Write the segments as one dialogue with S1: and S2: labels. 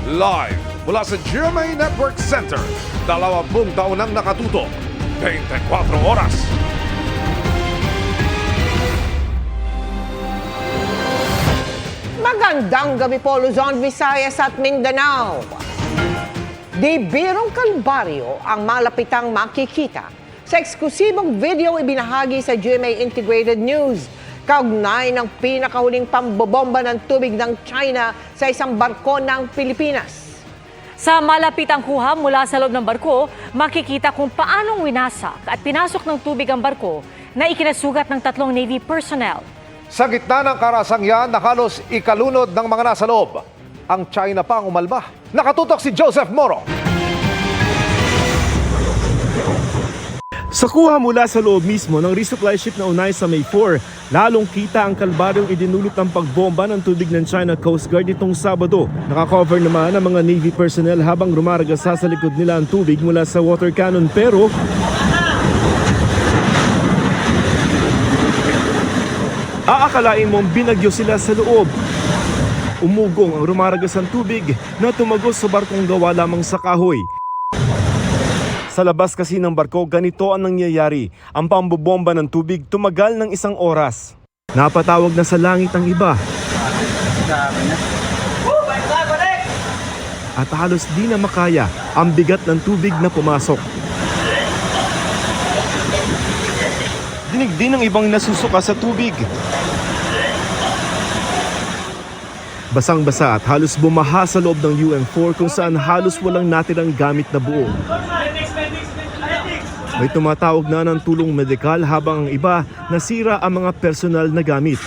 S1: Live mula sa GMA Network Center, 20 taon nang nakatutok, 24 oras.
S2: Magandang gabi po, Luzon, Visayas at Mindanao. Di birong kalbaryo ang malapitang makikita sa eksklusibong video ibinahagi sa GMA Integrated News kaugnay ng pinakahuling pambobomba ng tubig ng China sa isang barko ng Pilipinas.
S3: Sa malapitang kuha mula sa loob ng barko, makikita kung paanong winasak at pinasok ng tubig ang barko na ikinasugat ng 3 Navy personnel.
S1: Sa gitna ng karasang yan na halos ikalunod ng mga nasa loob, ang China pa ang umalba. Nakatutok si Joseph Moro.
S4: Sa kuha mula sa loob mismo ng resupply ship na unay sa May 4, lalong kita ang kalbaryong idinulot ng pagbomba ng tubig ng China Coast Guard itong Sabado. Nakakover naman ang mga Navy personnel habang rumaragasa sa likod nila ang tubig mula sa water cannon, pero aakalain mong binagyo sila sa loob. Umugong ang rumaragasang tubig na tumagos sa barkong gawa lamang sa kahoy. Sa labas kasi ng barko, ganito ang nangyayari. Ang pambobomba ng tubig tumagal ng 1 oras. Napatawag na sa langit ang iba. At halos di na makaya ang bigat ng tubig na pumasok. Dinig din ng ibang nasusuka sa tubig. Basang-basa at halos bumaha sa loob ng UM4 kung saan halos walang natirang gamit na buo. May tumatawag na ng tulong medikal habang ang iba nasira ang mga personal na gamit.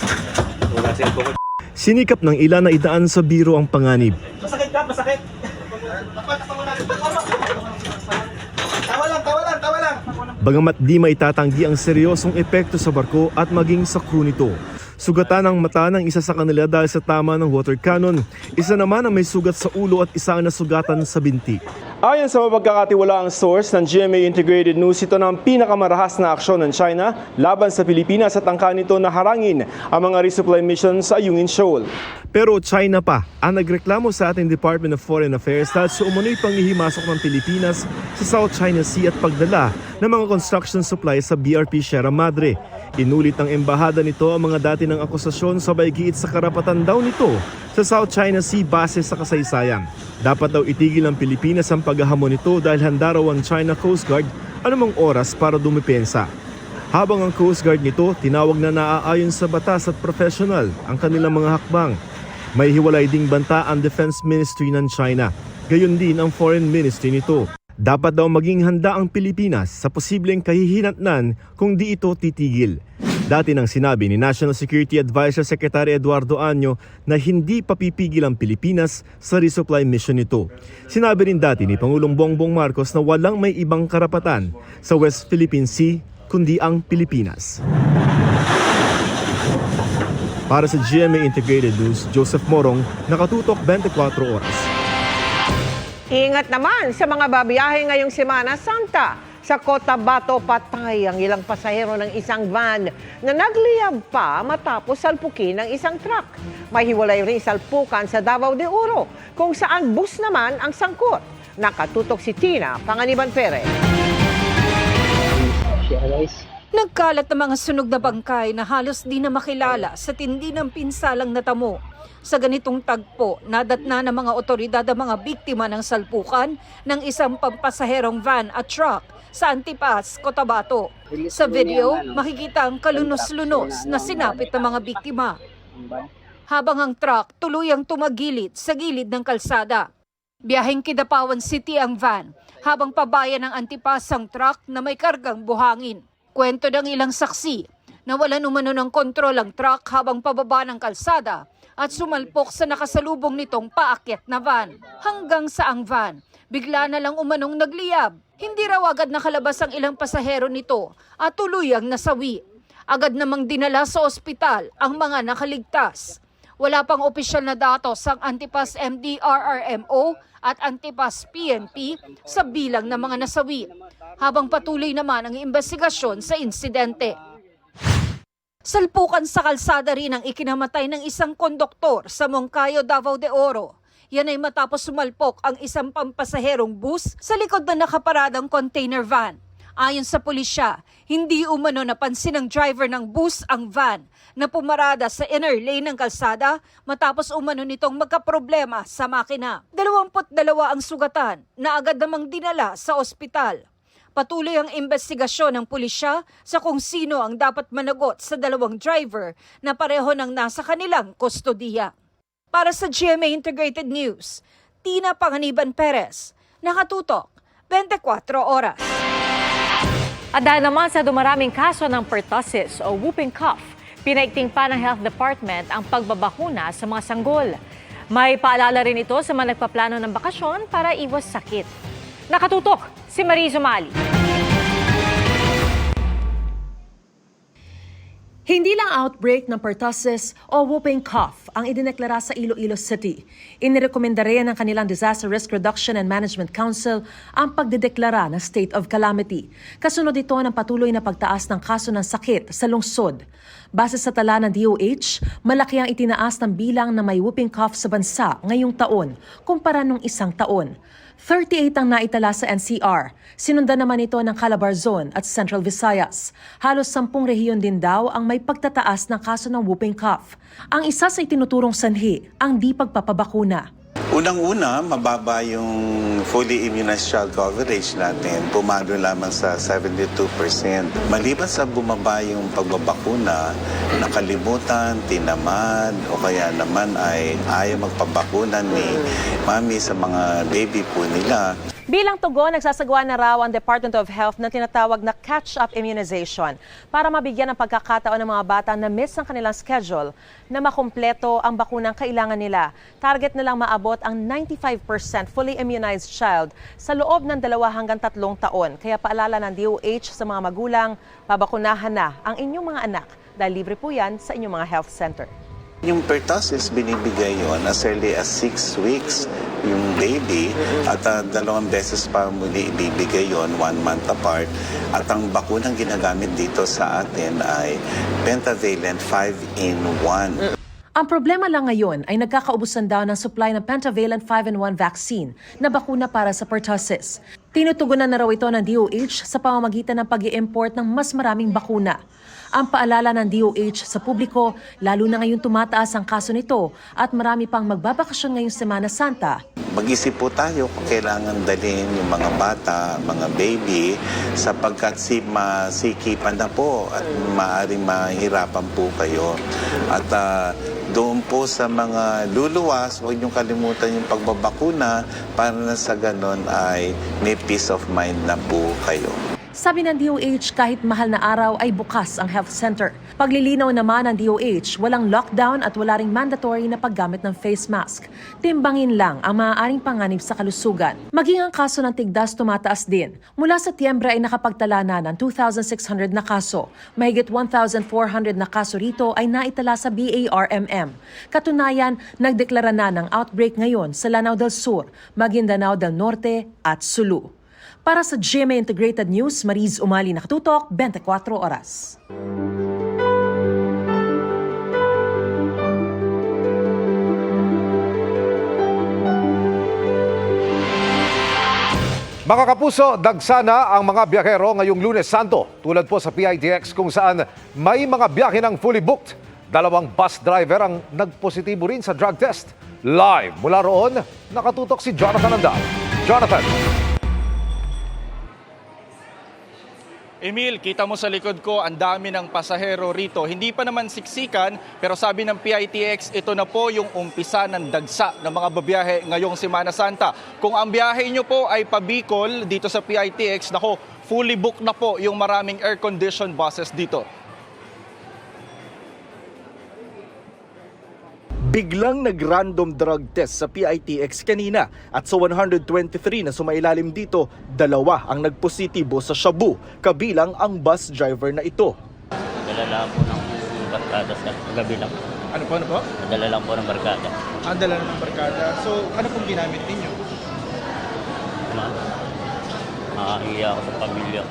S4: Sinikap ng ilan na idaan sa biro ang panganib.
S5: Masakit ka, masakit. Tawa lang.
S4: Bagamat di maitatanggi ang seryosong epekto sa barko at maging sa crew nito. Sugatan ang mata ng isa sa kanila dahil sa tama ng water cannon. Isa naman ang may sugat sa ulo at isa ang nasugatan sa binti. Ayon sa mapagkakatiwalaang source ng GMA Integrated News, ito na ang pinakamarahas na aksyon ng China laban sa Pilipinas at angka nito na harangin ang mga resupply mission sa Ayungin Shoal. Pero China pa ang nagreklamo sa ating Department of Foreign Affairs dahil sa umano'y panghihimasok ng Pilipinas sa South China Sea at pagdala ng mga construction supplies sa BRP Sierra Madre. Inulit ng embahada nito ang mga dati ng akusasyon sabay giit sa karapatan daw nito sa South China Sea base sa kasaysayan. Dapat daw itigil ng Pilipinas ang paghahamon nito dahil handa raw ang China Coast Guard anumang oras para dumepensa. Habang ang Coast Guard nito tinawag na naaayon sa batas at professional ang kanilang mga hakbang. May hiwalay ding banta ang Defense Ministry ng China, gayon din ang Foreign Ministry nito. Dapat daw maging handa ang Pilipinas sa posibleng kahihinatnan kung di ito titigil. Dati nang sinabi ni National Security Advisor Secretary Eduardo Año na hindi papipigil ang Pilipinas sa resupply mission nito. Sinabi rin dati ni Pangulong Bongbong Marcos na walang may ibang karapatan sa West Philippine Sea kundi ang Pilipinas. Para sa GMA Integrated News, Joseph Morong, nakatutok 24 oras.
S2: Ingat naman sa mga babiyahe ngayong Semana Santa. Sa Cotabato, patay ang ilang pasahero ng isang van na nagliyab pa matapos salpukin ng isang truck. May hiwalay rin salpukan sa Davao de Oro, kung saan bus naman ang sangkot. Nakatutok si Tina Panganiban Perez.
S6: Nagkalat ng mga sunog na bangkay na halos di na makilala sa tindi ng pinsalang natamo. Sa ganitong tagpo, nadatna ng mga otoridad ang mga biktima ng salpukan ng isang pampasaherong van at truck sa Antipas, Cotabato. Sa video, makikita ang kalunos-lunos na sinapit ng mga biktima. Habang ang truck tuluyang tumagilid sa gilid ng kalsada. Biyaheng Kidapawan City ang van, habang pabayan ng Antipas ang truck na may kargang buhangin. Kwento ng ilang saksi, nawalan umano ng kontrol ang truck habang pababa ng kalsada at sumalpok sa nakasalubong nitong paakyat na van. Hanggang sa ang van, bigla na lang umanong nagliyab. Hindi raw agad nakalabas ang ilang pasahero nito at tuluyang nasawi. Agad namang dinala sa ospital ang mga nakaligtas. Wala pang opisyal na datos ang Antipas MDRRMO at Antipas PNP sa bilang ng mga nasawi, habang patuloy naman ang investigasyon sa insidente. Salpukan sa kalsada rin ang ikinamatay ng isang konduktor sa Moncayo, Davao de Oro. Yan ay matapos sumalpok ang isang pampasaherong bus sa likod na nakaparadang container van. Ayon sa pulisya, hindi umano napansin ng driver ng bus ang van na pumarada sa inner lane ng kalsada matapos umano nitong magkaproblema sa makina. 22 ang sugatan na agad namang dinala sa ospital. Patuloy ang investigasyon ng pulisya sa kung sino ang dapat managot sa dalawang driver na pareho nang nasa kanilang kustodiya. Para sa GMA Integrated News, Tina Panganiban Perez, nakatutok 24 oras.
S3: At dahil naman sa dumaraming kaso ng pertussis o whooping cough, pinaigting pa ng Health Department ang pagbabakuna sa mga sanggol. May paalala rin ito sa mga nagpaplano ng bakasyon para iwas sakit. Nakatutok si Mariz Umali.
S5: Hindi lang outbreak ng pertussis o whooping cough ang idineklara sa Iloilo City. Inirekomenda rin ng kanilang Disaster Risk Reduction and Management Council ang pagdedeklara ng state of calamity. Kasunod ito ng patuloy na pagtaas ng kaso ng sakit sa lungsod. Base sa tala ng DOH, malaki ang itinaas ng bilang na may whooping cough sa bansa ngayong taon kumpara nung isang taon. 38 ang naitala sa NCR. Sinundan naman ito ng Calabarzon at Central Visayas. Halos 10 rehiyon din daw ang may pagtataas ng kaso ng whooping cough. Ang isa sa itinuturong sanhi, ang di pagpapabakuna.
S7: Unang-una, mababa yung fully immunized child coverage natin. Pumalo lamang sa 72%. Maliban sa bumaba yung pagbabakuna, nakalimutan, tinamad, o kaya naman ay ayaw magpabakuna ni mami sa mga baby po nila.
S5: Bilang tugon, nagsasagawa na raw ang Department of Health na tinatawag na catch-up immunization para mabigyan ng pagkakataon ng mga bata na miss ang kanilang schedule na makumpleto ang bakunang kailangan nila. Target nilang maabot ang 95% fully immunized child sa loob ng 2 hanggang 3 taon. Kaya paalala ng DOH sa mga magulang, pabakunahan na ang inyong mga anak dahil libre po yan sa inyong mga health center.
S7: Yung pertussis, binibigay yon as early as 6 weeks yung baby at 2 beses pa muli ibibigay yon 1 month apart. At ang bakunang ginagamit dito sa atin ay pentavalent 5-in-1.
S5: Ang problema lang ngayon ay nagkakaubusan daw ng supply ng pentavalent 5-in-1 vaccine na bakuna para sa pertussis. Tinutugunan na raw ito ng DOH sa pamamagitan ng pag-i-import ng mas maraming bakuna. Ang paalala ng DOH sa publiko, lalo na ngayon tumataas ang kaso nito at marami pang magbabakasyon ngayong Semana Santa.
S7: Mag-isip po tayo kung kailangan dalhin yung mga bata, mga baby, sapagkat masikipan na po at maaaring mahirapan po kayo. At doon po sa mga luluwas, huwag niyong kalimutan yung pagbabakuna para na sa ganon ay may peace of mind na po kayo.
S5: Sabi ng DOH, kahit mahal na araw ay bukas ang health center. Paglilinaw naman ng DOH, walang lockdown at wala ring mandatory na paggamit ng face mask. Timbangin lang ang maaaring panganib sa kalusugan. Maging ang kaso ng tigdas tumataas din. Mula Setyembre ay nakapagtala na ng 2,600 na kaso. Mahigit 1,400 na kaso rito ay naitala sa BARMM. Katunayan, nagdeklara na ng outbreak ngayon sa Lanao del Sur, Maguindanao del Norte at Sulu. Para sa GMA Integrated News, Mariz Umali, nakatutok 24 oras.
S1: Mga kapuso, dagsana ang mga biyahero ngayong Lunes Santo. Tulad po sa PITX kung saan may mga biyahe ng fully booked. 2 bus driver ang nagpositibo rin sa drug test. Live mula roon, nakatutok si Jonathan Andal. Jonathan.
S8: Emil, kita mo sa likod ko, ang dami ng pasahero rito. Hindi pa naman siksikan, pero sabi ng PITX, ito na po yung umpisa ng dagsa ng mga babiyahe ngayong Semana Santa. Kung ang biyahe nyo po ay pabikol dito sa PITX, nako, fully booked na po yung maraming air-conditioned buses dito.
S9: Biglang nag-random drug test sa PITX kanina at sa 123 na sumailalim dito, 2 ang nagpositibo sa shabu, kabilang ang bus driver na ito.
S10: Dala lang po ng barkada sa gabi lang.
S8: Ano po?
S10: Dala lang po ng barkada.
S8: Ang dala ng barkada. So, ano pong ginamit ninyo?
S10: Nakahiya ako sa pamilya.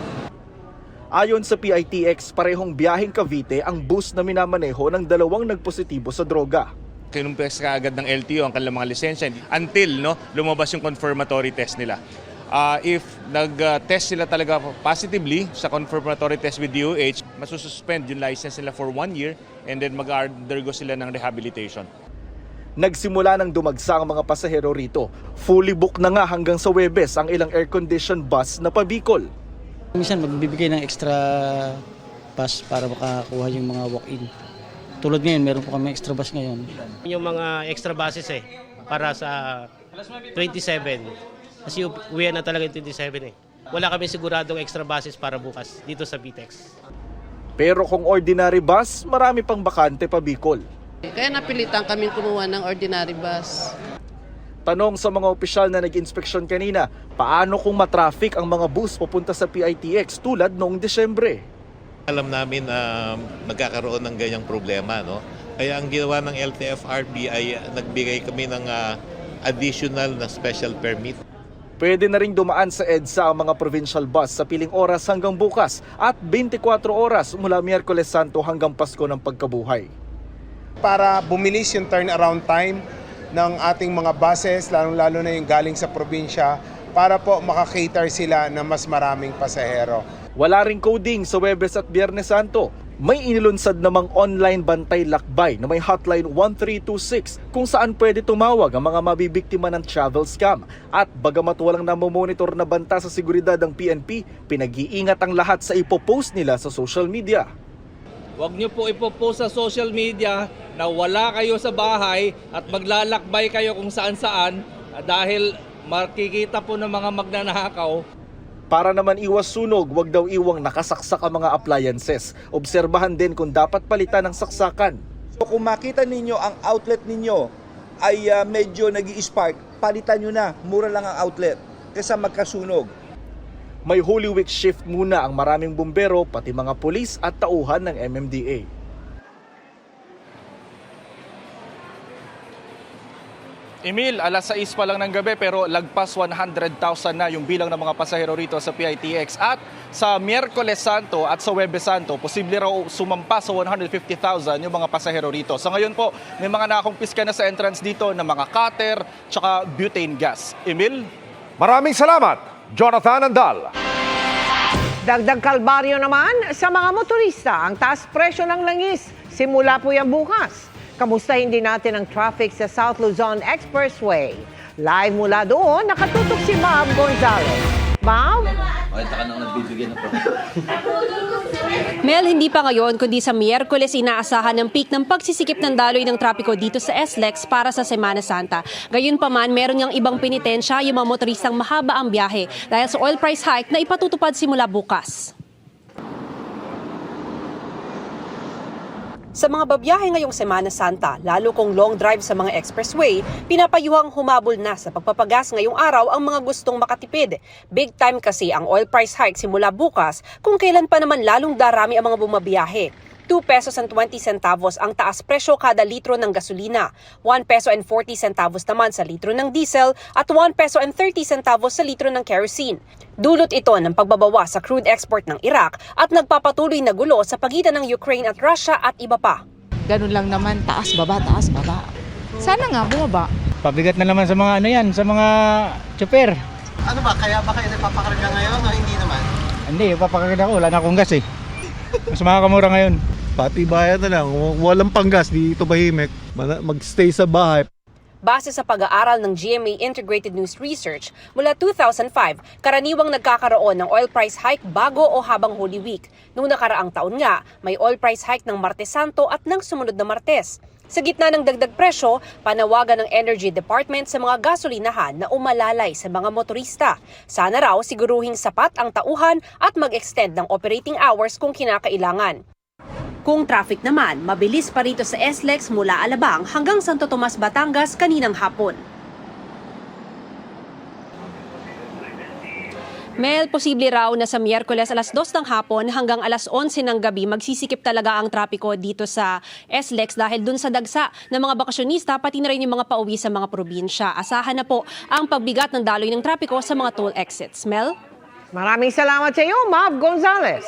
S9: Ayon sa PITX, parehong biyaheng Cavite ang bus na minamaneho ng 2 nagpositibo sa droga.
S11: kinumpes ka agad ng LTO ang kanilang mga lisensya until lumabas yung confirmatory test nila. If nag-test sila talaga positively sa confirmatory test with DOH, masususpend yung license nila for 1 year and then mag-undergo sila ng rehabilitation.
S9: Nagsimula ng dumagsa ang mga pasahero rito. Fully booked na nga hanggang sa Huwebes ang ilang air-conditioned bus na pabikol.
S12: Minsan magbibigay ng extra pass para makakuha yung mga walk-in. Tulad ngayon, meron po kami extra bus ngayon.
S13: Yung mga extra buses para sa 27. Kasi uwi na talaga yung 27 Wala kami siguradong extra buses para bukas dito sa BTEX.
S9: Pero kung ordinary bus, marami pang bakante pa Bicol.
S14: Kaya napilitan kami kumuha ng ordinary bus.
S9: Tanong sa mga opisyal na nag-inspeksyon kanina, paano kung matraffic ang mga bus papunta sa PITX tulad noong Desyembre?
S15: Alam namin na magkakaroon ng ganyang problema, no? Kaya ang ginawa ng LTFRB ay nagbigay kami ng additional na special permit.
S9: Pwede na rin dumaan sa EDSA ang mga provincial bus sa piling oras hanggang bukas at 24 oras mula Miyerkules Santo hanggang Pasko ng Pagkabuhay.
S16: Para bumilis yung turnaround time ng ating mga buses, lalong-lalo na yung galing sa probinsya, para po makakater sila ng mas maraming pasahero.
S9: Wala ring coding sa Huwebes at Biyernes Santo. May inilunsad namang online bantay lakbay na may hotline 1326 kung saan pwede tumawag ang mga mabibiktima ng travel scam. At bagamat walang namomonitor na banta sa seguridad ng PNP, pinag-iingat ang lahat sa ipopost nila sa social media.
S17: Huwag niyo po ipopost sa social media na wala kayo sa bahay at maglalakbay kayo kung saan-saan dahil makikita po ng mga magnanakaw.
S9: Para naman iwas sunog, wag daw iwang nakasaksak ang mga appliances. Obserbahan din kung dapat palitan ng saksakan.
S18: Kung makita ninyo ang outlet ninyo ay medyo nag-i-spark, palitan nyo na, mura lang ang outlet kaysa magkasunog.
S9: May Holy Week shift muna ang maraming bumbero, pati mga pulis at tauhan ng MMDA.
S8: Emil, alas 6 pa lang ng gabi pero lagpas 100,000 na yung bilang ng mga pasahero rito sa PITX. At sa Miyerkules Santo at sa Huwebes Santo, posible raw sumampa sa 150,000 yung mga pasahero rito. Sa ngayon po, may mga nakumpiska na sa entrance dito ng mga cutter tsaka butane gas. Emil?
S1: Maraming salamat, Jonathan Andal.
S2: Dagdag kalbaryo naman sa mga motorista ang taas presyo ng langis. Simula po yan bukas. Kamustahin din natin ang traffic sa South Luzon Expressway. Live mula doon, nakatutok si Ma'am Gonzalez. Ma'am?
S19: Mel, hindi pa ngayon kundi sa Miyerkules inaasahan ng peak ng pagsisikip ng daloy ng trapiko dito sa SLEX para sa Semana Santa. Gayunpaman, meron niyang ibang penitensya yung mga motoristang mahaba ang biyahe dahil sa oil price hike na ipatutupad simula bukas. Sa mga babiyahe ngayong Semana Santa, lalo kung long drive sa mga expressway, pinapayuhang humabol na sa pagpapagas ngayong araw ang mga gustong makatipid. Big time kasi ang oil price hike simula bukas kung kailan pa naman lalong darami ang mga bumabiyahe. 2 pesos and 20 centavos ang taas presyo kada litro ng gasolina, 1 peso and 40 centavos naman sa litro ng diesel at 1 peso and 30 centavos sa litro ng kerosene. Dulot ito ng pagbababa sa crude export ng Iraq at nagpapatuloy na gulo sa pagitan ng Ukraine at Russia at iba pa.
S20: Ganun lang naman, taas, baba. Sana nga bumaba.
S12: Pabigat na naman sa mga sa mga chopper.
S18: Ano ba, kaya ba kayo nagpapakarga ngayon o hindi naman?
S12: Hindi, papakarga ako, wala na akong gas Mas makakamura ngayon.
S21: Pati bayan na lang, walang panggas, di tumahimik, magstay sa bahay.
S19: Base sa pag-aaral ng GMA Integrated News Research, mula 2005, karaniwang nagkakaroon ng oil price hike bago o habang Holy Week. Noong nakaraang taon nga, may oil price hike ng Martes Santo at ng sumunod na Martes. Sa gitna ng dagdag presyo, panawagan ng Energy Department sa mga gasolinahan na umalalay sa mga motorista. Sana raw siguruhing sapat ang tauhan at mag-extend ng operating hours kung kinakailangan. Kung traffic naman, mabilis pa rito sa SLEX mula Alabang hanggang Santo Tomas, Batangas kaninang hapon. Mel, posible raw na sa Miyerkules alas 2 ng hapon hanggang alas 11 ng gabi magsisikip talaga ang trapiko dito sa SLEX dahil dun sa dagsa ng mga bakasyonista pati na rin yung mga pauwi sa mga probinsya. Asahan na po ang pagbigat ng daloy ng trapiko sa mga toll exits. Mel?
S2: Maraming salamat sa iyo, Ma'am Gonzalez.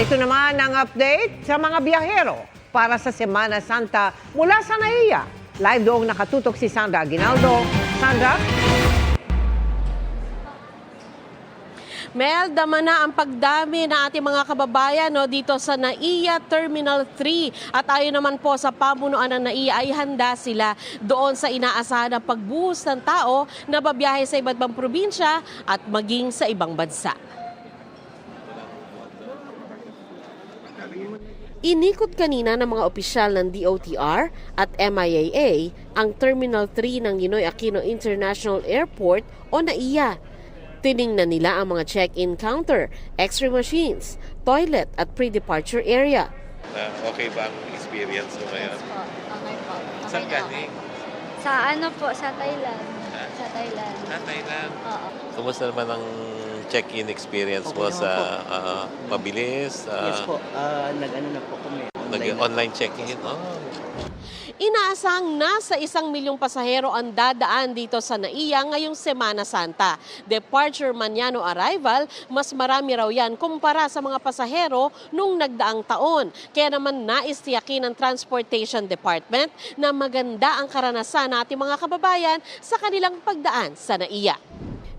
S2: Narito naman ang update sa mga biyahero para sa Semana Santa mula sa NAIA. Live doong nakatutok si Sandra Aguinaldo. Sandra?
S4: Mel, dama na ang pagdami ng ating mga kababayan dito sa NAIA Terminal 3. At ayon naman po sa pamunuan ng NAIA ay handa sila doon sa inaasahan na pagbuhos ng tao na babiyahe sa iba't ibang probinsya at maging sa ibang bansa. Inikot kanina ng mga opisyal ng DOTR at MIAA ang Terminal 3 ng Ninoy Aquino International Airport o NAIA. Tiningnan nila ang mga check-in counter, x-ray machines, toilet at pre-departure area.
S15: Okay ba ang experience mo ngayon?
S22: Okay po.
S15: Saan galing?
S22: Sa sa Thailand. Sa Thailand.
S15: Thailand.
S22: Oo.
S15: Kumusta naman ang check-in experience mo sa mabilis?
S23: Yes po, nag-ano na po kami.
S15: Nag-online check-in?
S4: Inaasang nasa 1 milyong pasahero ang dadaan dito sa NAIA ngayong Semana Santa. Departure manyano arrival, mas marami raw yan kumpara sa mga pasahero nung nagdaang taon. Kaya naman nais tiyakin ng Transportation Department na maganda ang karanasan nating mga kababayan sa kanilang pagdaan sa NAIA.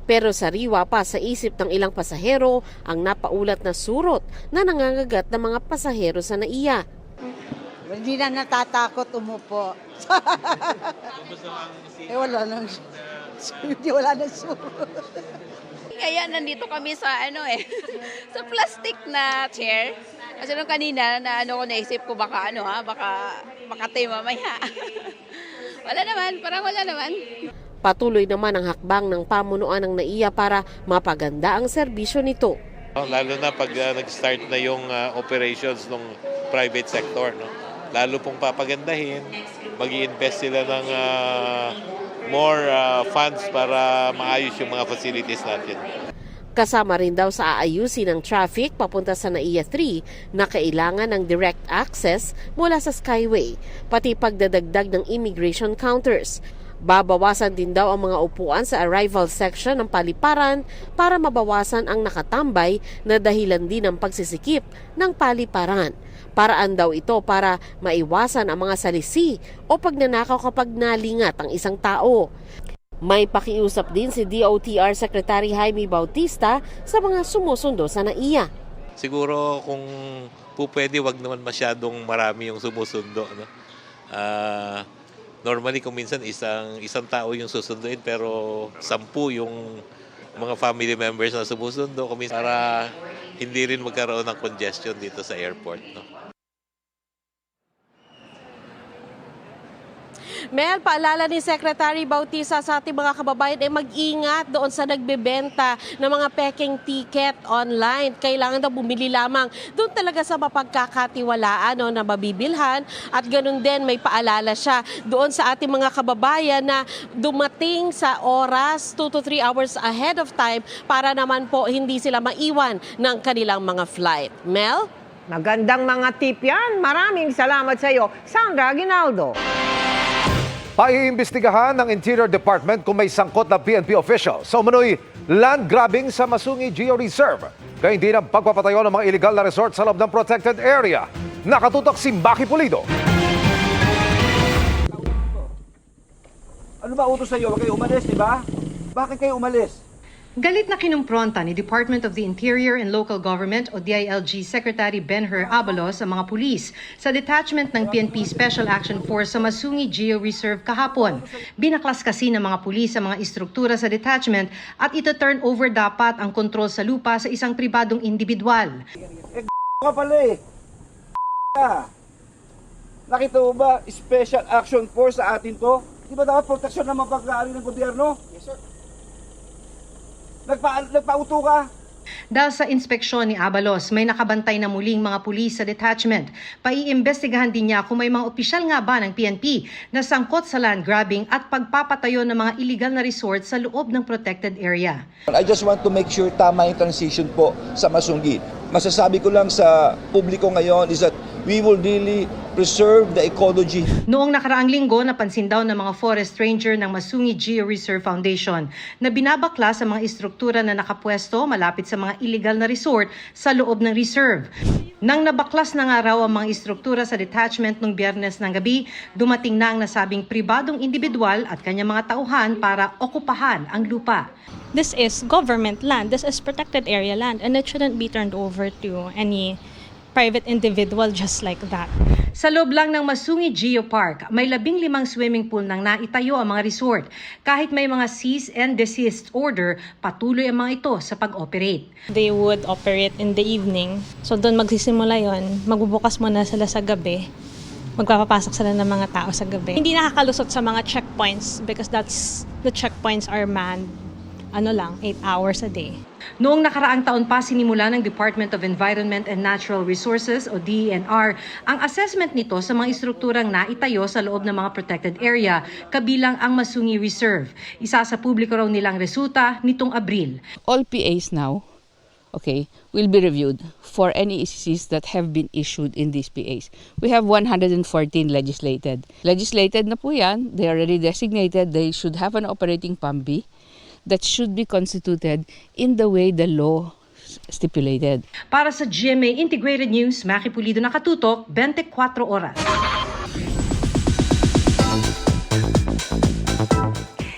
S4: Pero sariwa pa sa isip ng ilang pasahero ang napaulat na surot na nangangagat ng mga pasahero sa NAIA.
S24: Hindi na natatakot umupo. Wala nang surot.
S25: Kaya nandito kami sa sa plastic na chair. Kasi nung kanina naisip ko baka makatay mamaya. Parang wala naman.
S4: Patuloy naman ang hakbang ng pamunuan ng NAIA para mapaganda ang serbisyo nito.
S15: Lalo na pag nag-start na yung operations ng private sector, no? Lalo pong papagandahin, mag-i-invest sila ng more funds para maayos yung mga facilities natin.
S4: Kasama rin daw sa aayusin ng traffic papunta sa NAIA 3 na kailangan ng direct access mula sa Skyway, pati pagdadagdag ng immigration counters. Babawasan din daw ang mga upuan sa arrival section ng paliparan para mabawasan ang nakatambay na dahilan din ng pagsisikip ng paliparan. Paraan daw ito para maiwasan ang mga salisi o pagnanakaw kapag nalingat ang isang tao. May pakiusap din si DOTR Secretary Jaime Bautista sa mga sumusundo sa NAIA.
S15: Siguro kung pwede, wag naman masyadong marami yung sumusundo, no? Normally kung minsan isang tao yung susunduin pero 10 yung mga family members na sumusundo para hindi rin magkaroon ng congestion dito sa airport, no?
S4: Mel, paalala ni Secretary Bautista sa ating mga kababayan ay mag-ingat doon sa nagbebenta ng mga peking ticket online. Kailangan daw bumili lamang doon talaga sa mapagkakatiwalaan na mabibilhan. At ganun din may paalala siya doon sa ating mga kababayan na dumating sa oras 2 to 3 hours ahead of time para naman po hindi sila maiwan ng kanilang mga flight. Mel?
S2: Magandang mga tip yan. Maraming salamat sa iyo, Sandra Aguinaldo.
S1: Paiimbestigahan ng Interior Department kung may sangkot na PNP official sa umano'y land grabbing sa Masungi Geo Reserve. Gayun din ang pagpapatayo ng mga illegal na resort sa loob ng protected area. Nakatutok si Maki Pulido.
S18: Ano ba utos sa'yo? Huwag kayo umalis, di ba? Bakit kayo umalis?
S26: Galit na kinumpronta ni Department of the Interior and Local Government o DILG Secretary Benher Abalos sa mga pulis sa detachment ng PNP Special Action Force sa Masungi Geo Reserve kahapon. Binaklas kasi ng mga pulis sa mga istruktura sa detachment at ito-turn over dapat ang kontrol sa lupa sa isang pribadong individual.
S18: Ka pala eh. Nakita mo ba Special Action Force sa atin to? Di ba dapat proteksyon ng mga pag-aari ng gobyerno? Yes, sir. Nagpauto ka?
S26: Dahil sa inspeksyon ni Abalos, may nakabantay na muling mga pulis sa detachment. Paiimbestigahan din niya kung may mga opisyal nga ba ng PNP na sangkot sa land grabbing at pagpapatayo ng mga illegal na resort sa loob ng protected area.
S18: I just want to make sure tama yung transition po sa Masungi. Masasabi ko lang sa publiko ngayon is that we will really preserve the ecology.
S26: Noong nakaraang linggo, napansin daw ng mga forest ranger ng Masungi Geo Reserve Foundation na binabakla sa mga istruktura na nakapwesto malapit sa mga illegal na resort sa loob ng reserve. Nang nabaklas na nga raw ang mga istruktura sa detachment nung Biyernes ng gabi, dumating na ang nasabing pribadong individual at kanyang mga tauhan para okupahan ang lupa.
S3: This is government land. This is protected area land and it shouldn't be turned over to any private individual just like that.
S26: Sa loob lang ng Masungi Geopark, may 15 swimming pool nang naitayo ang mga resort. Kahit may mga cease and desist order, patuloy ang mga ito sa pag-operate.
S3: They would operate in the evening. So doon magsisimula yon. Magbubukas muna sila sa gabi. Magpapapasok sila ng mga tao sa gabi. Hindi nakakalusot sa mga checkpoints because the checkpoints are manned 8 hours a day.
S26: Noong nakaraang taon pa sinimula ng Department of Environment and Natural Resources o DENR ang assessment nito sa mga istrukturang naitayo sa loob ng mga protected area kabilang ang Masungi Reserve. Isa sa publiko raw nilang resulta nitong Abril.
S5: All PAs now, will be reviewed for any ECCs that have been issued in these PAs. We have 114 legislated. Legislated na po yan, they are already designated, they should have an operating PAMB that should be constituted in the way the law stipulated.
S26: Para sa GMA Integrated News, Maki Pulido nakatutok, 24 oras.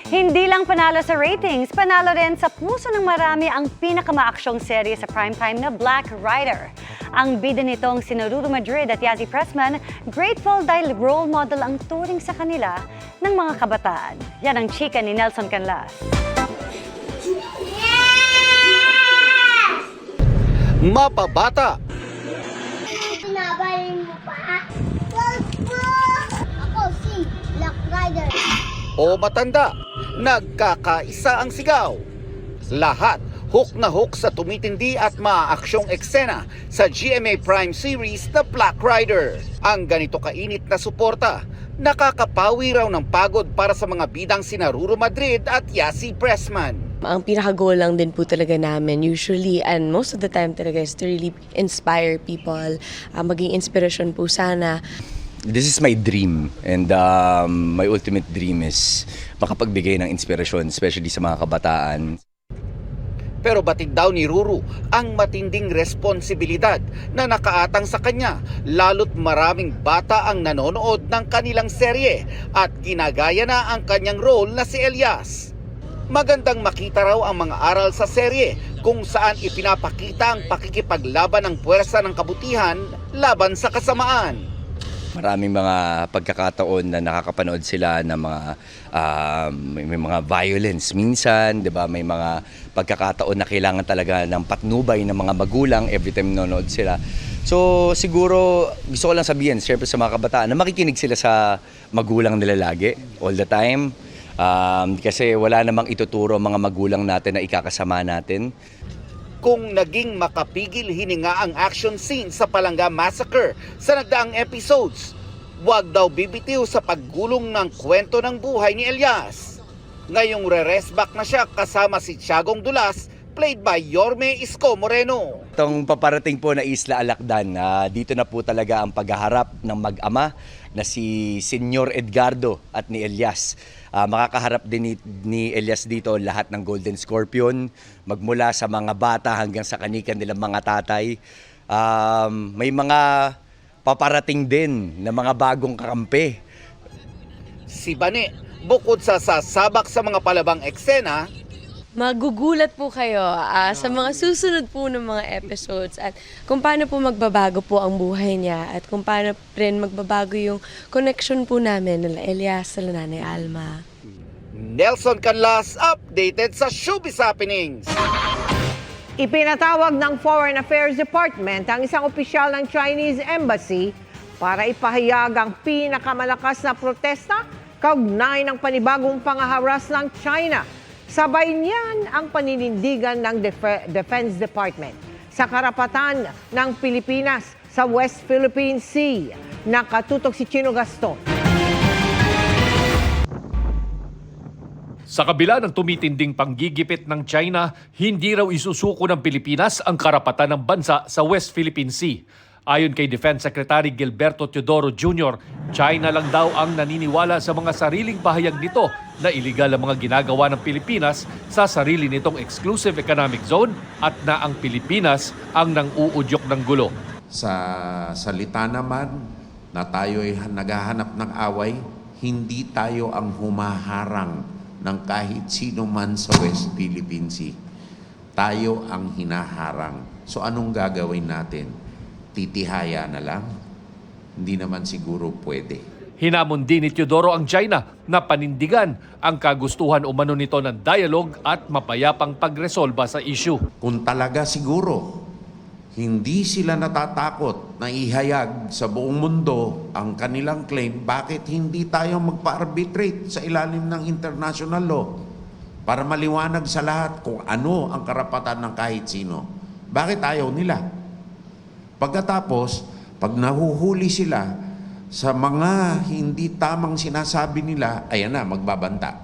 S6: Hindi lang panalo sa ratings, panalo rin sa puso ng marami ang pinakamaaksyong serye sa primetime na Black Rider. Ang bida nitong sina Ruru Madrid at Yazzie Pressman, grateful dahil role model ang turing sa kanila ng mga kabataan. Yan ang chika ni Nelson Canlas.
S9: Mapabata,
S22: Pinabayin mo pa? Ako si Black Rider.
S9: o matanda, nagkakaisa ang sigaw. Lahat hook na hook sa tumitindi at maaaksyong eksena sa GMA Prime Series na Black Rider. Ang ganito kainit na suporta, nakakapawi raw ng pagod para sa mga bidang sina Ruru Madrid at Yazzie Pressman.
S7: Ang pinaka-goal lang din po talaga namin usually and most of the time talaga is to really inspire people, maging inspirasyon po sana.
S10: This is my dream and my ultimate dream is makapagbigay ng inspirasyon especially sa mga kabataan.
S9: Pero batid daw ni Ruru ang matinding responsibilidad na nakaatang sa kanya lalo't maraming bata ang nanonood ng kanilang serye at ginagaya na ang kanyang role na si Elias. Magandang makita raw ang mga aral sa serye kung saan ipinapakita ang pakikipaglaban ng puwersa ng kabutihan laban sa kasamaan.
S10: Maraming mga pagkakataon na nakakapanood sila ng mga may mga violence minsan, 'di ba? May mga pagkakataon na kailangan talaga ng patnubay ng mga magulang every time nanonood sila. So siguro gusto ko lang sabihin syempre sa mga kabataan na makikinig sila sa magulang nila lagi, all the time. Kasi wala namang ituturo mga magulang natin na ikakasama natin.
S9: Kung naging makapigil hininga ang action scene sa Palanga Massacre sa nagdaang episodes, wag daw bibitiw sa paggulong ng kwento ng buhay ni Elias. Ngayong re-rest back na siya kasama si Tiagong Dulas, played by Yorme Isko Moreno.
S10: Itong paparating po na Isla Alacdan, dito na po talaga ang paghaharap ng mag-ama na si Senyor Edgardo at ni Elias. Makakaharap din ni Elias dito lahat ng Golden Scorpion, magmula sa mga bata hanggang sa kanikan nilang mga tatay. May mga paparating din na mga bagong kakampi.
S9: Si Bane, bukod sa sasabak sa mga palabang eksena,
S7: Magugulat po kayo sa mga susunod po ng mga episodes at kung paano po magbabago po ang buhay niya at kung paano rin magbabago yung connection po namin nila Elias sa Nanay Alma.
S9: Nelson Canlas, updated sa Showbiz Happenings.
S2: Ipinatawag ng Foreign Affairs Department ang isang opisyal ng Chinese Embassy para ipahayag ang pinakamalakas na protesta kaugnay ng panibagong pangaharas ng China. Sabay niyan ang paninindigan ng Defense Department sa karapatan ng Pilipinas sa West Philippine Sea. Nakatutok si Chino Gaston.
S11: Sa kabila ng tumitinding panggigipit ng China, hindi raw isusuko ng Pilipinas ang karapatan ng bansa sa West Philippine Sea. Ayon kay Defense Secretary Gilberto Teodoro Jr., China lang daw ang naniniwala sa mga sariling pahayag nito na iligal ang mga ginagawa ng Pilipinas sa sarili nitong exclusive economic zone at na ang Pilipinas ang nang-uudyok ng gulo.
S8: Sa salita naman na tayo'y naghahanap ng away, hindi tayo ang humaharang ng kahit sino man sa West Philippine Sea. Tayo ang hinaharang. So anong gagawin natin? Titihaya na lang? Hindi naman siguro pwede.
S11: Hinamon din ni Teodoro ang China na panindigan ang kagustuhan umano nito ng dialogue at mapayapang pagresolba sa issue.
S8: Kung talaga siguro, hindi sila natatakot na ihayag sa buong mundo ang kanilang claim, bakit hindi tayo magpa-arbitrate sa ilalim ng international law para maliwanag sa lahat kung ano ang karapatan ng kahit sino? Bakit ayaw nila? Pagkatapos, pag nahuhuli sila sa mga hindi tamang sinasabi nila, ayan na, magbabanta.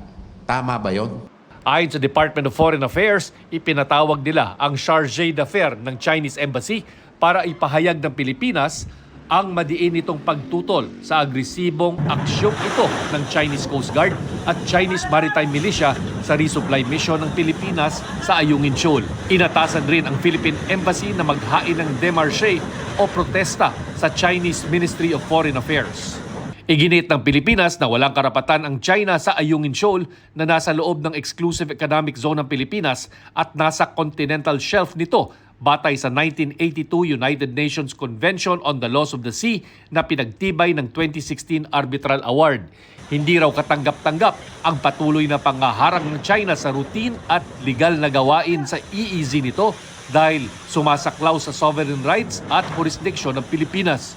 S8: Tama ba yon?
S11: Ayon sa Department of Foreign Affairs, ipinatawag nila ang chargé d'affaires ng Chinese Embassy para ipahayag ng Pilipinas ang madiin nitong pagtutol sa agresibong aksyong ito ng Chinese Coast Guard at Chinese Maritime Militia sa resupply mission ng Pilipinas sa Ayungin Shoal. Inatasan rin ang Philippine Embassy na maghain ng démarche o protesta sa Chinese Ministry of Foreign Affairs. Iginit ng Pilipinas na walang karapatan ang China sa Ayungin Shoal na nasa loob ng Exclusive Economic Zone ng Pilipinas at nasa continental shelf nito batay sa 1982 United Nations Convention on the Laws of the Sea na pinagtibay ng 2016 Arbitral Award. Hindi raw katanggap-tanggap ang patuloy na pangaharang ng China sa routine at legal na gawain sa EEZ nito dahil sumasaklaw sa sovereign rights at jurisdiction ng Pilipinas.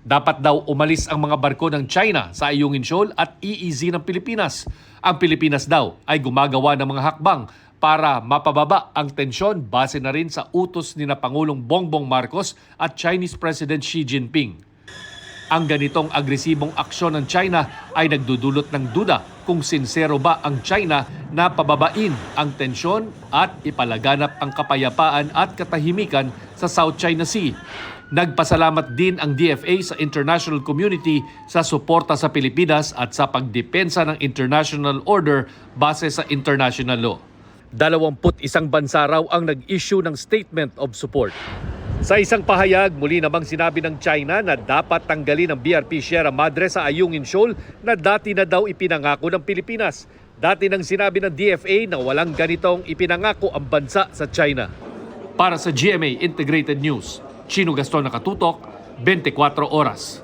S11: Dapat daw umalis ang mga barko ng China sa Ayungin Shoal at EEZ ng Pilipinas. Ang Pilipinas daw ay gumagawa ng mga hakbang para mapababa ang tensyon base na rin sa utos ni na Pangulong Bongbong Marcos at Chinese President Xi Jinping. Ang ganitong agresibong aksyon ng China ay nagdudulot ng duda kung sinsero ba ang China na pababain ang tensyon at ipalaganap ang kapayapaan at katahimikan sa South China Sea. Nagpasalamat din ang DFA sa international community sa suporta sa Pilipinas at sa pagdepensa ng international order base sa international law. 21 bansa raw ang nag-issue ng statement of support. Sa isang pahayag, muli namang sinabi ng China na dapat tanggalin ang BRP Sierra Madre sa Ayungin Shoal na dati na daw ipinangako ng Pilipinas. Dati nang sinabi ng DFA na walang ganitong ipinangako ang bansa sa China. Para sa GMA Integrated News, Chino Gaston Nakatutok, 24 oras.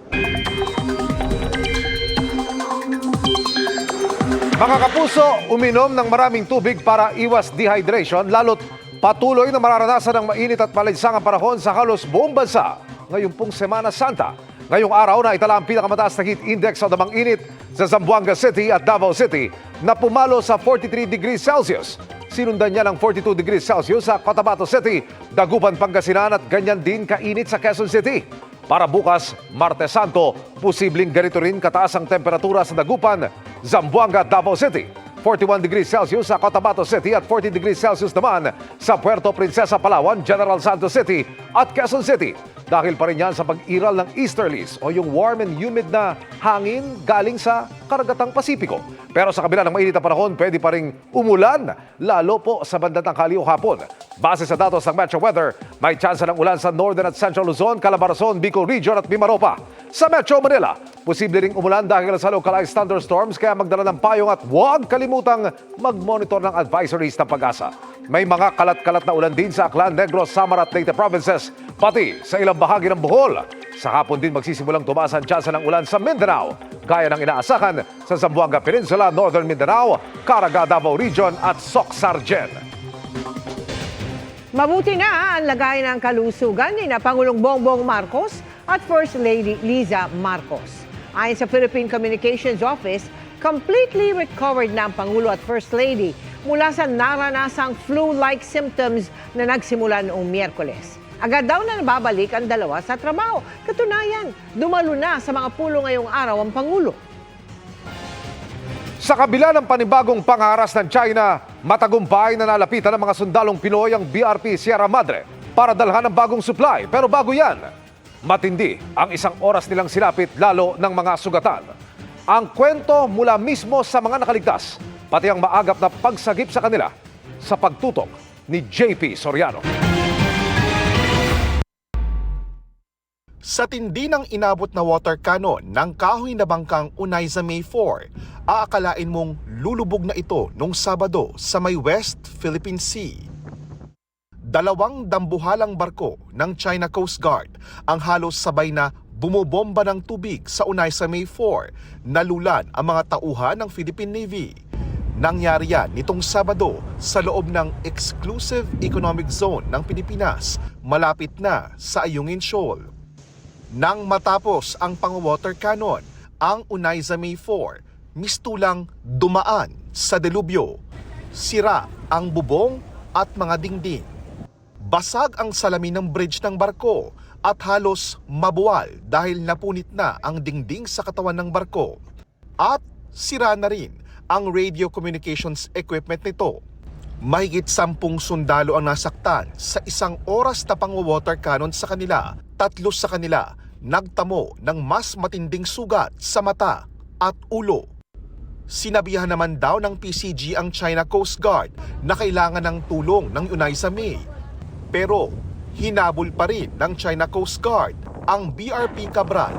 S1: Mga kapuso, uminom ng maraming tubig para iwas dehydration, lalo't patuloy na mararanasan ng mainit at malinsangang panahon sa halos buong bansa ngayong pong Semana Santa. Ngayong araw na itala ang pinakamataas na heat index o damang init sa Zamboanga City at Davao City na pumalo sa 43 degrees Celsius. Sinundan niya ng 42 degrees Celsius sa Cotabato City, Dagupan, Pangasinan at ganyan din kainit sa Quezon City. Para bukas, Martes Santo, posibleng ganito rin kataas ang temperatura sa Dagupan, Zamboanga, Davao City. 41 degrees Celsius sa Cotabato City at 40 degrees Celsius naman sa Puerto Princesa, Palawan, General Santos City at Quezon City. Dahil pa rin yan sa pag-iral ng easterlies o yung warm and humid na hangin galing sa karagatang Pasipiko. Pero sa kabila ng mainit na panahon, pwede pa rin umulan, lalo po sa bandang tanghali o hapon. Base sa datos ng Metro Weather, may tsansa ng ulan sa Northern at Central Luzon, Calabarzon, Bicol Region at Mimaropa. Sa Metro Manila, posible ring umulan dahil sa localized thunderstorms kaya magdala ng payong at huwag kalimutang mag-monitor ng advisories ng Pag-asa. May mga kalat-kalat na ulan din sa Aklan, Negros, Samar at Leyte provinces, pati sa ilang bahagi ng Bohol. Sa hapon din magsisimulang tumaas ang tsansa ng ulan sa Mindanao, gaya ng inaasahan sa Zamboanga Peninsula, Northern Mindanao, Caraga, Davao Region at Soc-Sargen.
S2: Mabuti na ang lagay ng kalusugan ni na Pangulong Bongbong Marcos at First Lady Liza Marcos. Ayon sa Philippine Communications Office, completely recovered na ang Pangulo at First Lady mula sa naranasang flu-like symptoms na nagsimula noong Miyerkules. Agad daw na nababalik ang dalawa sa trabaho. Katunayan, dumalo na sa mga pulo ngayong araw ang Pangulo.
S1: Sa kabila ng panibagong pangaras ng China, matagumpay na nalapitan ng mga sundalong Pinoy ang BRP Sierra Madre para dalhan ng bagong supply. Pero bago yan, matindi ang isang oras nilang silapit lalo ng mga sugatan. Ang kwento mula mismo sa mga nakaligtas, pati ang maagap na pagsagip sa kanila sa pagtutok ni JP Soriano.
S9: Sa tindi ng inabot na water cannon ng kahoy na bangkang Unayza May 4, aakalain mong lulubog na ito nung Sabado sa may West Philippine Sea. Dalawang dambuhalang barko ng China Coast Guard ang halos sabay na bumobomba ng tubig sa Unayza May 4, nalulan ang mga tauhan ng Philippine Navy. Nangyari yan nitong Sabado sa loob ng Exclusive Economic Zone ng Pilipinas, malapit na sa Ayungin Shoal. Nang matapos ang pang-water cannon, ang Unayza May 4 mistulang dumaan sa delubyo. Sira ang bubong at mga dingding. Basag ang salamin ng bridge ng barko at halos mabuwal dahil napunit na ang dingding sa katawan ng barko. At sira na rin ang radio communications equipment nito. Mahigit 10 sundalo ang nasaktan sa isang oras na pang-water cannon sa kanila. 3 sa kanila nagtamo ng mas matinding sugat sa mata at ulo. Sinabihan naman daw ng PCG ang China Coast Guard na kailangan ng tulong ng Unayza May. Pero hinabol pa rin ng China Coast Guard ang BRP Cabra.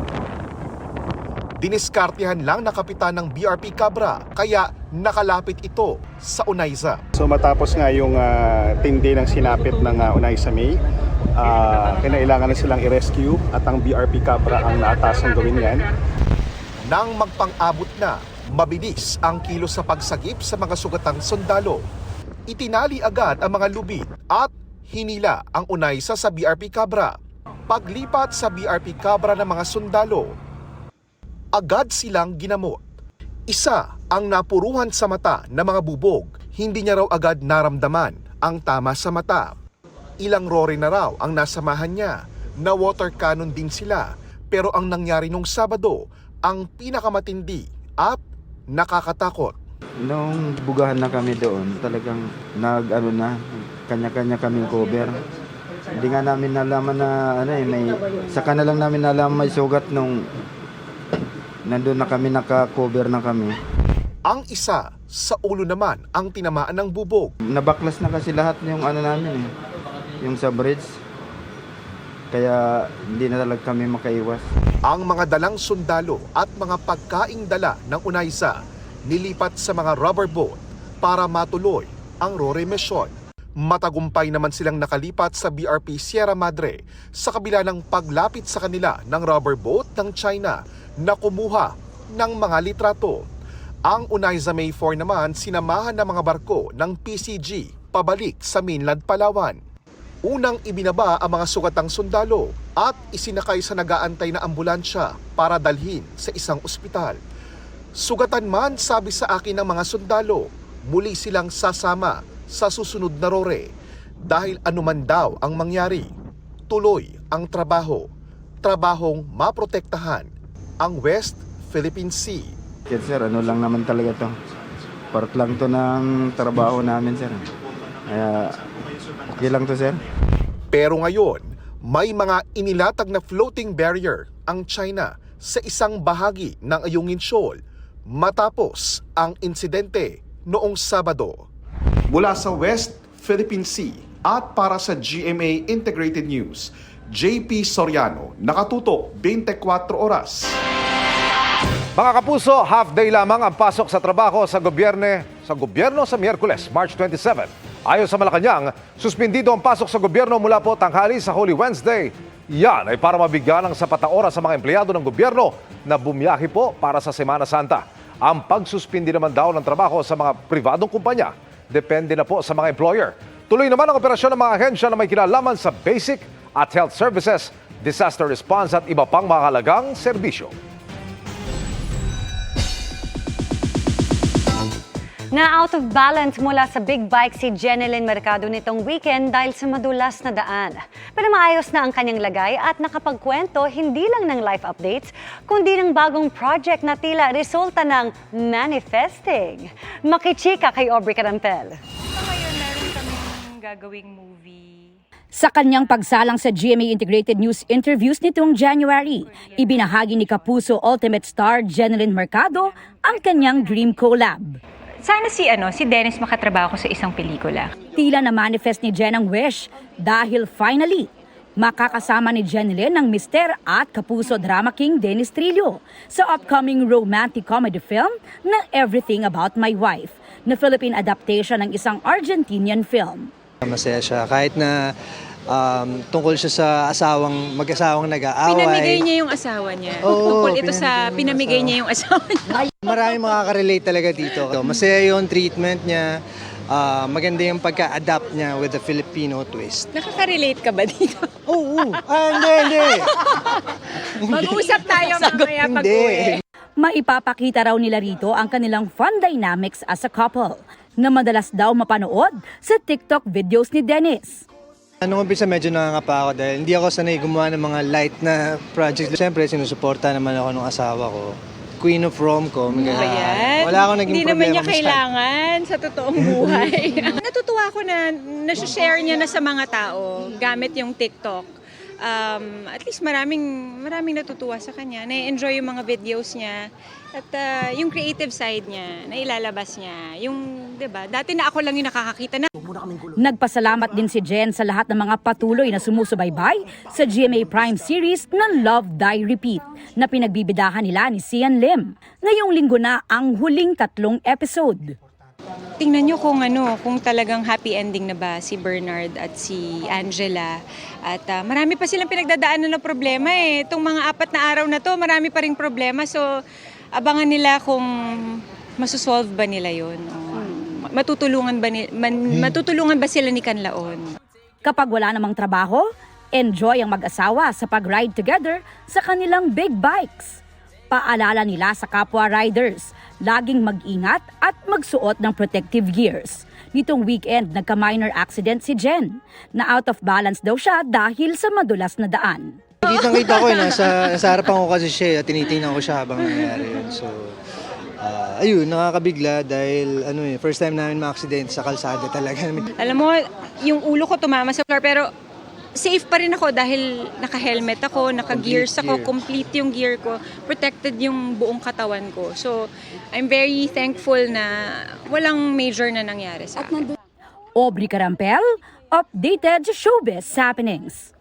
S9: Diniskartehan lang na kapitan ng BRP Cabra kaya nakalapit ito sa Unayza.
S21: So matapos nga yung tindi ng sinapit ng Unayza May, kinailangan na silang i-rescue at ang BRP Cabra ang naatasang gawin yan.
S9: Nang magpang-abot na, mabilis ang kilos sa pagsagip sa mga sugatang sundalo. Itinali agad ang mga lubid at hinila ang Unayza sa BRP Cabra. Paglipat sa BRP Cabra ng mga sundalo, agad silang ginamot. Isa ang napuruhan sa mata ng mga bubog, hindi niya raw agad naramdaman ang tama sa mata. Ilang rore na raw ang nasamahan niya, na water cannon din sila. Pero ang nangyari nung Sabado, ang pinakamatindi at nakakatakot.
S12: Nung bugahan na kami doon, talagang kanya-kanya kaming cover. Hindi nga namin nalaman na saka na lang namin nalaman may sugat nung nandun na kami, naka-cover na kami.
S9: Ang isa sa ulo naman ang tinamaan ng bubog.
S12: Nabaklas na kasi lahat yung namin yung sa bridge. Kaya hindi na talaga kami makaiwas.
S9: Ang mga dalang sundalo at mga pagkaing dala ng Unayza nilipat sa mga rubber boat para matuloy ang RORE mission. Matagumpay naman silang nakalipat sa BRP Sierra Madre sa kabila ng paglapit sa kanila ng rubber boat ng China na kumuha ng mga litrato. Ang Unayza May 4 naman sinamahan ng mga barko ng PCG pabalik sa mainland Palawan. Unang ibinaba ang mga sugatang sundalo at isinakay sa nag-aantay na ambulansya para dalhin sa isang ospital. Sugatan man, sabi sa akin ng mga sundalo, muli silang sasama sa susunod na RORE dahil anuman daw ang mangyari, tuloy ang trabahong maprotektahan ang West Philippine Sea.
S12: Yes, sir, lang naman talaga to. Part lang to ng trabaho namin, sir. Kaya okay lang to, sir.
S9: Pero ngayon, may mga inilatag na floating barrier ang China sa isang bahagi ng Ayungin Shoal matapos ang insidente noong Sabado. Mula sa West Philippine Sea at para sa GMA Integrated News, JP Soriano, nakatutok 24 oras.
S1: Mga kapuso, half-day lamang ang pasok sa trabaho sa gobyerno sa Miyerkules, March 27. Ayon sa Malacanang, suspindido ang pasok sa gobyerno mula po tanghali sa Holy Wednesday. Yan ay para mabigyan ng sapat na oras sa mga empleyado ng gobyerno na bumiyahe po para sa Semana Santa. Ang pagsuspindi naman daw ng trabaho sa mga pribadong kumpanya, depende na po sa mga employer. Tuloy naman ang operasyon ng mga ahensya na may kinalaman sa basic at health services, disaster response at iba pang mahalagang serbisyo.
S6: Na out of balance mula sa big bike si Jenilyn Mercado nitong weekend dahil sa madulas na daan. Pero maayos na ang kanyang lagay at nakapagkwento hindi lang ng life updates, kundi ng bagong project na tila resulta ng manifesting. Makichika kay Aubrey Carampel.
S13: Ngayon meron kaming gagawing movie.
S14: Sa kanyang pagsalang sa GMA Integrated News interviews nitong January, ibinahagi ni Kapuso Ultimate Star Jenilyn Mercado ang kanyang dream collab.
S13: Sana si Dennis makatrabaho sa isang pelikula.
S14: Tila na manifest ni Jen ang wish dahil finally, Makakasama ni Jenilyn ang mister at kapuso drama king Dennis Trillo sa upcoming romantic comedy film na Everything About My Wife, na Philippine adaptation ng isang Argentinian film.
S16: Masaya siya kahit na tungkol siya sa mag-asawang nag-aaway.
S17: Pinamigay niya yung asawa niya.
S16: Oo,
S17: Tungkol ito sa pinamigay niya yung asawa niya.
S16: Marami makaka-relate talaga dito. Masaya yung treatment niya. Maganda yung pagka-adapt niya with the Filipino twist.
S17: Nakaka-relate ka ba dito?
S16: Oo. Hindi.
S17: Mag-usap tayo mamaya pag-uwi.
S14: Maipapakita raw nila rito ang kanilang fun dynamics as a couple, na madalas daw mapanood sa TikTok videos ni Dennis.
S16: Nung umpisa medyo nangangapa ako dahil hindi ako sanay gumawa ng mga light na projects. Siyempre sinusuporta naman ako ng asawa ko. Queen of Rom-com. Wala akong naging
S17: Hindi
S16: problema.
S17: naman niya kailangan sa totoong buhay. Natutuwa ako na nasi-share niya na sa mga tao gamit yung TikTok. At least maraming natutuwa sa kanya. Na-enjoy yung mga videos niya. At yung creative side niya, na ilalabas niya. Yung, 'di ba? Dati na ako lang yung nakakakita na.
S14: Nagpasalamat din si Jen sa lahat ng mga patuloy na sumusubaybay sa GMA Prime series na Love, Die, Repeat, na pinagbibidahan nila ni Sian Lim. Ngayong linggo na ang huling 3 episode.
S17: Tingnan nyo kung talagang happy ending na ba si Bernard at si Angela. At marami pa silang pinagdadaanan ng problema eh. Itong mga 4 na araw na to, marami pa ring problema. So, abangan nila kung masusolve ba nila yun. Matutulungan ba sila ni Canlaon?
S14: Kapag wala namang trabaho, enjoy ang mag-asawa sa pag-ride together sa kanilang big bikes. Paalala nila sa kapwa riders, laging mag-ingat at magsuot ng protective gears. Nitong weekend, nagka-minor accident si Jen, na out of balance daw siya dahil sa madulas na daan.
S16: Kitang-kita ko nasa harapan ko kasi siya, tinitingnan ko siya habang nangyayari yun. So, ayun, nakakabigla dahil first time namin ma-accident sa kalsada talaga.
S17: Alam mo, yung ulo ko tumama sa floor pero safe pa rin ako dahil naka-helmet ako, naka-gears ako, complete yung gear ko, protected yung buong katawan ko. So, I'm very thankful na walang major na nangyari sa akin.
S14: Aubrey Carampel, updated sa showbiz happenings.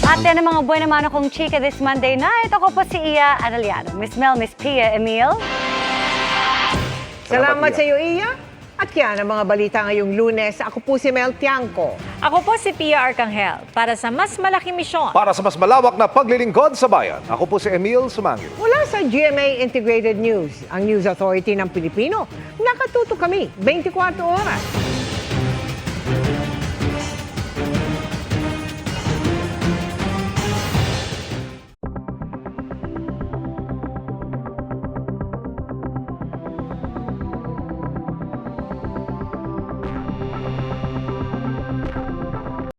S6: At yan ang mga buwan naman akong chika this Monday night. Ako po si Iya Arellano. Miss Mel, Miss Pia, Emil.
S2: Salamat sa iyo, Iya. At yan ang mga balita ngayong Lunes. Ako po si Mel Tiangco.
S19: Ako po si Pia Arcangel para sa mas malaking misyon.
S1: Para sa mas malawak na paglilingkod sa bayan, ako po si Emil Sumangil.
S2: Mula sa GMA Integrated News, ang News Authority ng Pilipino, nakatuto kami 24 oras.